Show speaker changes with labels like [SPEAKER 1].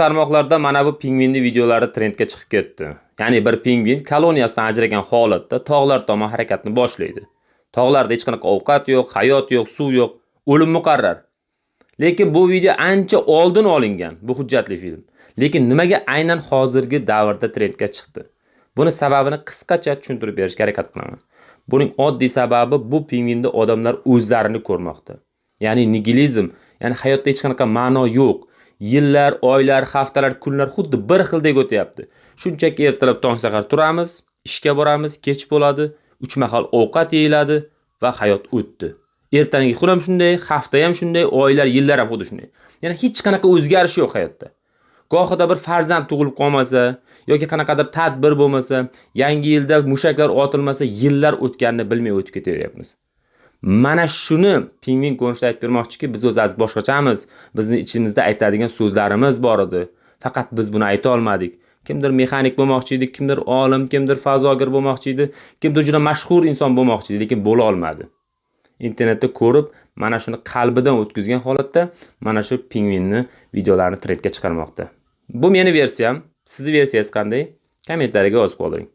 [SPEAKER 1] Tarmoqlarda mana bu pingvinni videolari trendga chiqib ketdi. Ya'ni bir pingvin koloniyasidan ajragan holatda tog'lar tomon harakatni boshlaydi. Tog'larda hech qanaqa ovqat yo'q, hayot yo'q, suv yo'q, o'lim muqarrar. Lekin bu video ancha oldin olingan, bu hujjatli film. Lekin nimaga aynan hozirgi davrda trendga chiqdi? Buni sababini qisqacha tushuntirib berishga harakat qilaman. Buning oddiy sababi bu pingvinda odamlar o'zlarini ko'rmoqda. Ya'ni nihilizm, ya'ni hayotda hech qanaqa ma'no yo'q. Yillar, oylar, haftalar, kunlar xuddi bir xildek o'tyapti. Shunchaki ertalab tong sahar turamiz, ishga boramiz, kech bo'ladi, 3 mahal ovqat yeyiladi va hayot o'tdi. Ertangi kun ham shunday, hafta ham shunday, oylar, yillar ham xuddi shunday. Ya'ni hech qanaqa o'zgarish yo'q hayotda. Gohida bir farzand tug'ilib qolmasa yoki qanaqadir tadbir bo'lmasa, yangi yilda mushaklar otilmasa, yillar o'tganini bilmay o'tib ketaveryapmiz. Mana shuni pingvin ko'rinishida aytib bermoqchiki, biz o'zimiz boshqachamiz. Bizning ichimizda aytadigan so'zlarimiz bor edi. Faqat biz buni ayta olmadik. Kimdir mexanik bo'lmoqchi edi, kimdir olim, kimdir fazogir bo'lmoqchi edi, kimdir juda mashhur inson bo'lmoqchi edi, lekin bo'la olmadi. Internetda ko'rib, mana shuni qalbidan o'tkazgan holatda mana shu pingvinni videolarini trendga chiqarmoqda. Bu meni versiyam. Sizning versiyangiz qanday? Kommentariyaga yozib qoldiring.